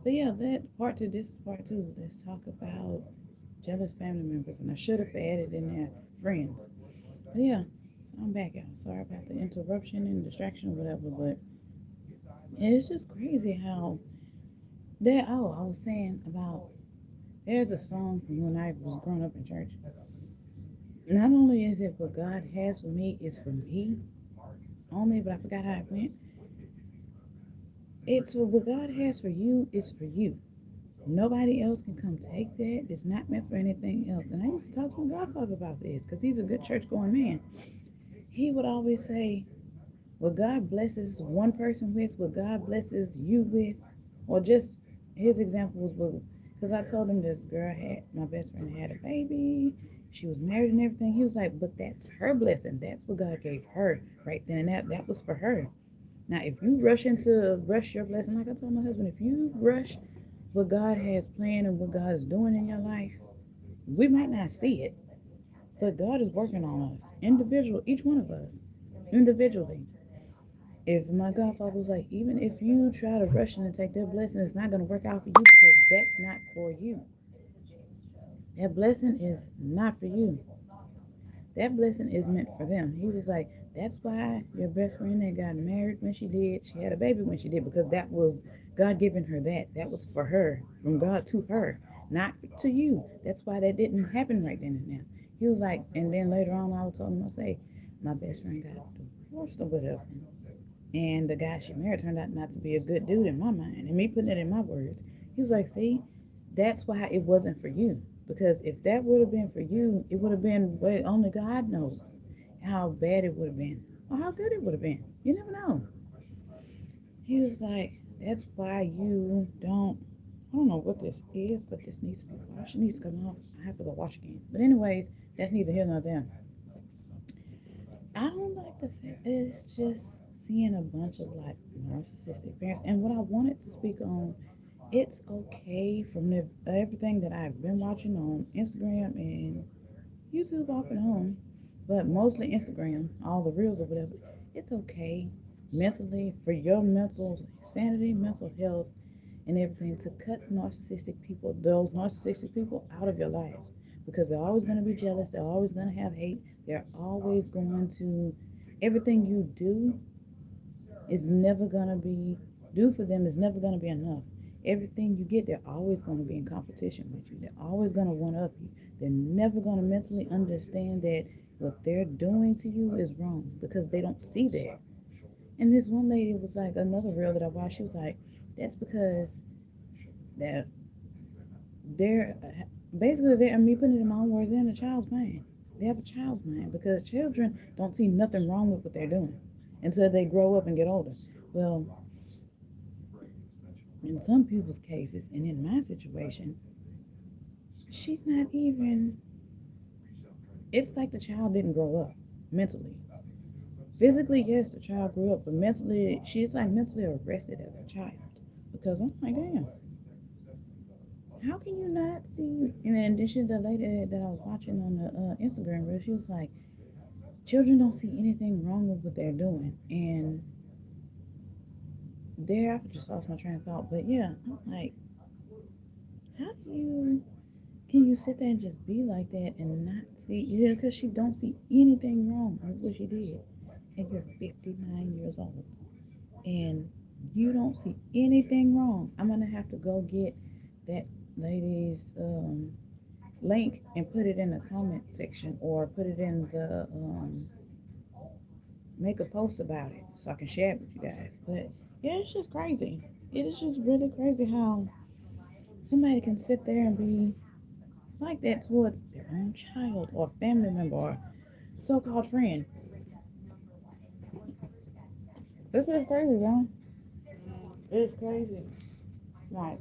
But yeah, that part two, this is part two. Let's talk about jealous family members. And I should have added in there friends. But yeah, so I'm back out. Sorry about the interruption and distraction or whatever, but it's just crazy how there. Oh, I was saying about there's a song from when I was growing up in church. Not only is it what God has for me is for me only, but I forgot how it went. It's what God has for you is for you. Nobody else can come take that. It's not meant for anything else. And I used to talk to my godfather about this because he's a good church going man. He would always say, what God blesses one person with, what God blesses you with, or just his example was because I told him this girl had my best friend had a baby, she was married and everything. He was like, but that's her blessing. That's what God gave her right then and that was for her. Now, if you rush your blessing, like I told my husband, if you rush what God has planned and what God is doing in your life, we might not see it, but God is working on us, individual, each one of us, individually. If my godfather was like, even if you try to rush in and take their blessing, it's not going to work out for you because that's not for you. That blessing is not for you. That blessing is meant for them. He was like, that's why your best friend that got married when she did, she had a baby when she did, because that was God giving her that. That was for her, from God to her, not to you. That's why that didn't happen right then and there. He was like, and then later on, I told him, I say, my best friend got divorced or whatever. And the guy she married turned out not to be a good dude in my mind. And me putting it in my words, he was like, see, that's why it wasn't for you. Because if that would have been for you, it would have been, well, only God knows how bad it would have been or how good it would have been. You never know. He was like, that's why you don't. I don't know what this is, but this needs to be washed. It needs to come off. I have to go wash again. But anyways, that's neither here nor there. I don't like the fact it's just seeing a bunch of like narcissistic parents. And what I wanted to speak on, it's okay from everything that I've been watching on Instagram and YouTube off and on, but mostly Instagram, all the reels or whatever. It's okay mentally for your mental sanity, mental health, and everything to cut those narcissistic people out of your life because they're always going to be jealous. They're always going to have hate. They're always going to, everything you do is never going to be, do for them is never going to be enough. Everything you get, they're always going to be in competition with you. They're always going to one up you. They're never going to mentally understand that what they're doing to you is wrong because they don't see that. And this one lady was like, another reel that I watched, she was like, that's because that they're basically they're me putting it in my own words, they're in a child's mind. They have a child's mind because children don't see nothing wrong with what they're doing until they grow up and get older. Well, in some people's cases, and in my situation, she's not even. It's like the child didn't grow up mentally. Physically, yes, the child grew up, but mentally, she's like mentally arrested as a child. Because I'm like, damn, how can you not see? And in addition, the lady that I was watching on the Instagram reel, she was like, children don't see anything wrong with what they're doing. And there, I just lost my train of thought. But yeah, I'm like, how do you, can you sit there and just be like that and not see? Yeah, because she don't see anything wrong with what she did. And you're 59 years old. And you don't see anything wrong. I'm going to have to go get that lady's link and put it in the comment section or put it in the make a post about it so I can share it with you guys. But yeah, it's just crazy. It is just really crazy how somebody can sit there and be like that towards their own child or family member or so-called friend. This is crazy, y'all. It's crazy. Like,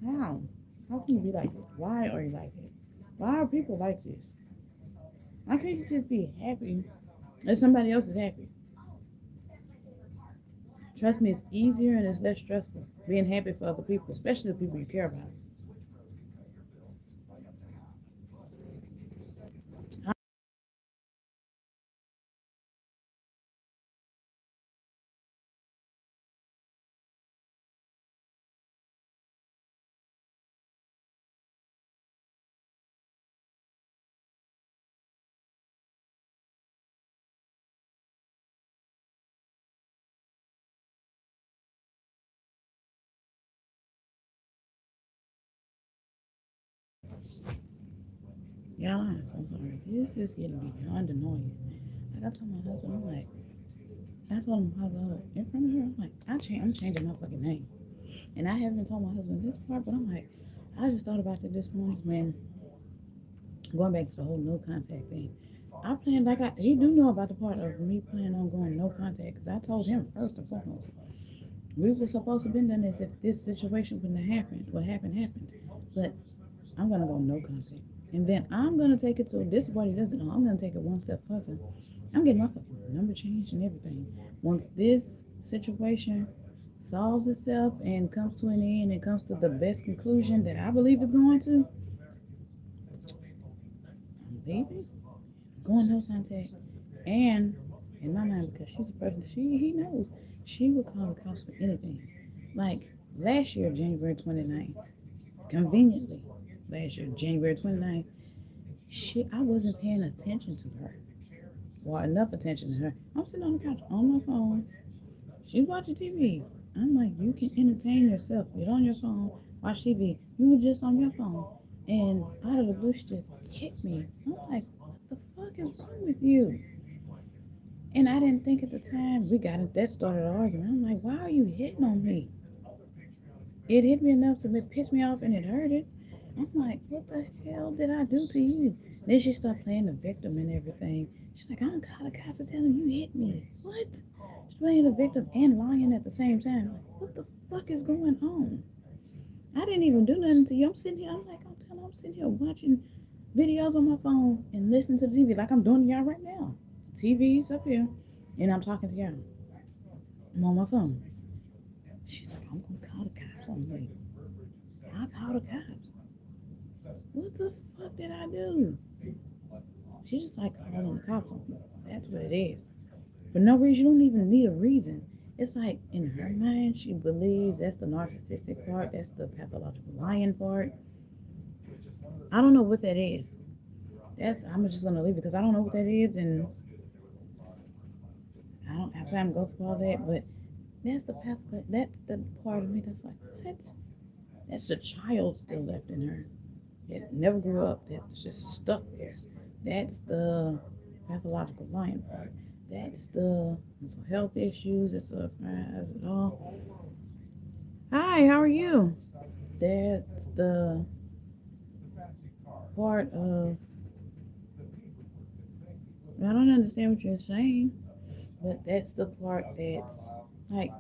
how? How can you be like this? Why are you like this? Why are people like this? Why can't you just be happy if somebody else is happy? Trust me, it's easier and it's less stressful being happy for other people, especially the people you care about. Y'all, I'm so sorry. This is getting me beyond annoying. Like I told my husband, I'm like, I told him how in front of her, I'm like, I'm changing my fucking name. And I haven't told my husband this part, but I'm like, I just thought about it this morning when going back to the whole no contact thing. I planned he do know about the part of me planning on going no contact because I told him first and foremost we were supposed to have been done this if this situation wouldn't have happened. What happened happened, but I'm gonna go no contact, and then I'm gonna take it to this is what he doesn't know. I'm gonna take it one step further. I'm getting my fucking number changed and everything. Once this situation solves itself and comes to an end and comes to the best conclusion that I believe it's going to, I'm leaving, going no contact. And in my mind, because she's a person, he knows she would call the cops for anything. Like last year, January 29th, conveniently, last year, January 29th, I wasn't paying attention to her. Well, enough attention to her. I'm sitting on the couch on my phone. She's watching TV. I'm like, you can entertain yourself. Get on your phone, watch TV. You were just on your phone. And out of the blue, she just hit me. I'm like, what the fuck is wrong with you? And I didn't think at the time that started an argument. I'm like, why are you hitting on me? It hit me enough to piss me off and it hurted. I'm like, what the hell did I do to you? Then she started playing the victim and everything. She's like, I'm caught the cops to tell him you hit me. What? She's playing the victim and lying at the same time. Like, what the fuck is going on? I didn't even do nothing to you. I'm sitting here, I'm sitting here watching videos on my phone and listening to the TV like I'm doing to y'all right now. The TV's up here and I'm talking to y'all. I'm on my phone. She's like, I'm gonna call the cops on you. I call the cops. What the fuck did I do? She's just like calling the cops on me. That's what it is. For no reason, you don't even need a reason. It's like in her mind, she believes that's the narcissistic part, that's the pathological lying part. I don't know what that is. I'm just gonna leave it because I don't know what that is, and I don't have time to go through all that. But that's the part of me that's like, what? That's the child still left in her that never grew up. That's just stuck there. That's the pathological lying part. That's the mental health issues. It's a it all. Hi, how are you? That's the part of. I don't understand what you're saying, but that's the part that's like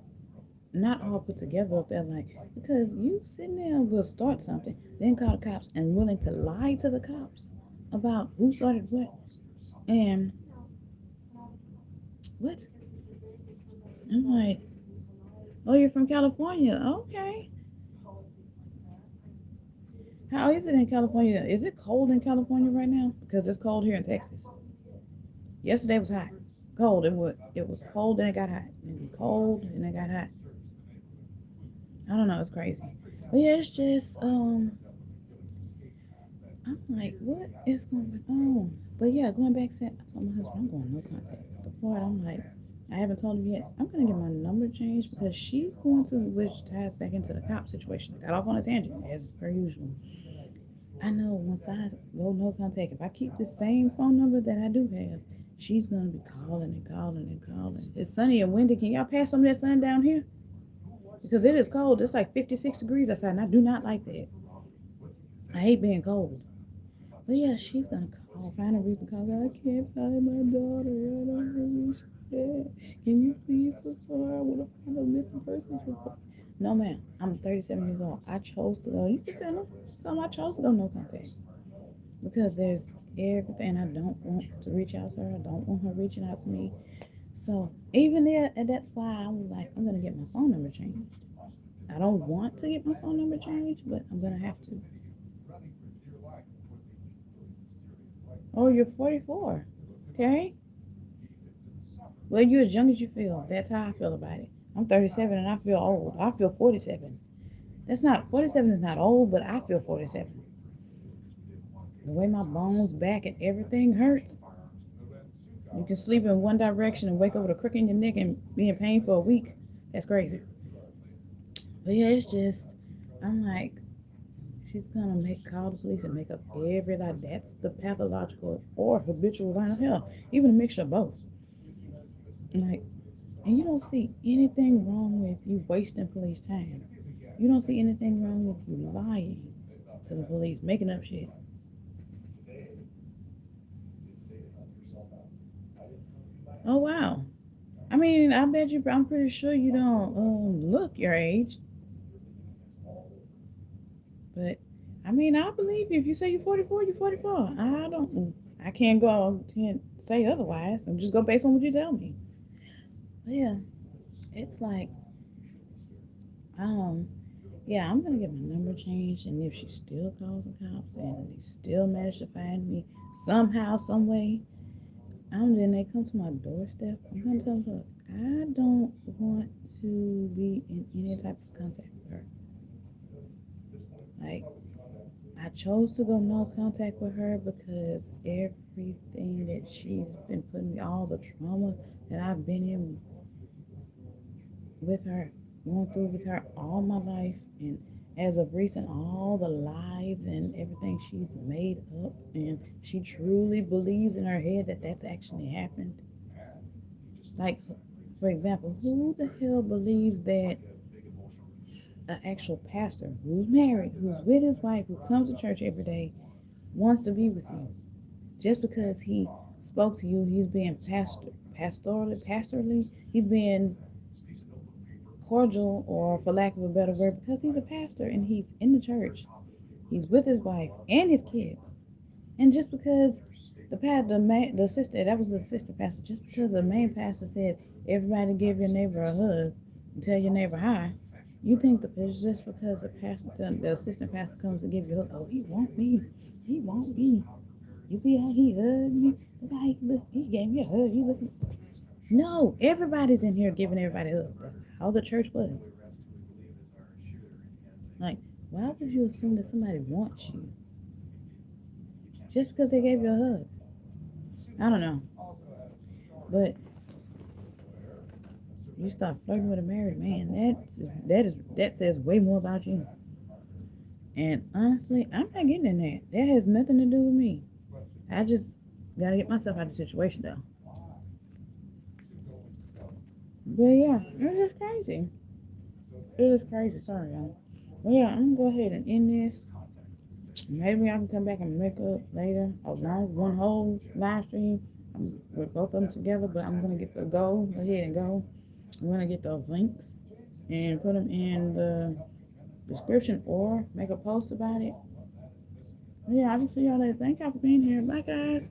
not all put together up there. Like because you sitting there will start something, then call the cops and willing to lie to the cops about who started what and what. I'm like, oh, you're from California. Okay. How is it in California? Is it cold in California right now? Because it's cold here in Texas. Yesterday was hot. Cold. It was cold and it got hot. And cold and it got hot. I don't know, it's crazy. But yeah, it's just I'm like, what is going on? But yeah, going back to I told my husband I'm going no contact. The part I'm like, I haven't told him yet. I'm gonna get my number changed because she's going to, which ties back into the cop situation. I got off on a tangent as per usual. I know once I go no contact, if I keep the same phone number that I do have, she's gonna be calling and calling and calling. It's sunny and windy. Can y'all pass some of that sun down here? Because it is cold. It's like 56 degrees outside, and I do not like that. I hate being cold. But yeah, she's gonna call, find a reason to call. I can't find my daughter. I don't know where Can you please support? I want to find a missing persons report. No, ma'am. I'm 37 years old. I chose to go. You can send them. Tell them I chose to go no contact because there's everything. I don't want to reach out to her. I don't want her reaching out to me. So even there, and that's why I was like, I'm gonna get my phone number changed. I don't want to get my phone number changed, but I'm gonna have to. Oh, you're 44. Okay. Well, you're as young as you feel. That's how I feel about it. I'm 37 and I feel old. I feel 47. 47 is not old, but I feel 47. The way my bones, back, and everything hurts. You can sleep in one direction and wake up with a crook in your neck and be in pain for a week. That's crazy. But yeah, it's just, I'm like, She's gonna call the police and make up every lie. That's the pathological or habitual line of hell. Even a mixture of both. Like, and you don't see anything wrong with you wasting police time. You don't see anything wrong with you lying to the police, making up shit. Oh wow. I mean, I bet you. I'm pretty sure you don't look your age, but I mean, I believe you. If you say you're 44, you're 44. I don't. I can't say otherwise. I'm just go based on what you tell me. But yeah, it's like, um, yeah, I'm gonna get my number changed, and if she still calls the cops and they still manage to find me somehow, some way, then they come to my doorstep. I'm gonna tell them, look, I don't want to be in any type of contact with her. Like, I chose to go no contact with her because everything that she's been putting me, all the trauma that I've been in with her, going through with her all my life, and as of recent, all the lies and everything she's made up, and she truly believes in her head that that's actually happened. Like, for example, who the hell believes that an actual pastor who's married, who's with his wife, who comes to church every day, wants to be with you? Just because he spoke to you, he's being pastorally, he's being cordial, or for lack of a better word, because he's a pastor and he's in the church. He's with his wife and his kids. And just because the sister, that was the sister pastor, just because the main pastor said, everybody give your neighbor a hug and tell your neighbor hi, you think that it's just because the assistant pastor comes to give you a hug, oh, he want me. He want me. You see how he hugged me? Look how he gave me a hug. He looked. No, everybody's in here giving everybody hugs. That's how the church was. Like, why would you assume that somebody wants you just because they gave you a hug? I don't know. But you start flirting with a married man, that says way more about you. And honestly, I'm not getting in that. That has nothing to do with me. I just gotta get myself out of the situation though. But yeah, it's just crazy. It is crazy. Sorry, y'all. But yeah, I'm gonna go ahead and end this. Maybe I can come back and make up later a one whole live stream with both of them together. But I'm gonna go ahead and go. I'm gonna get those links and put them in the description or make a post about it. Yeah, I will see y'all later. Thank y'all for being here. Bye, guys.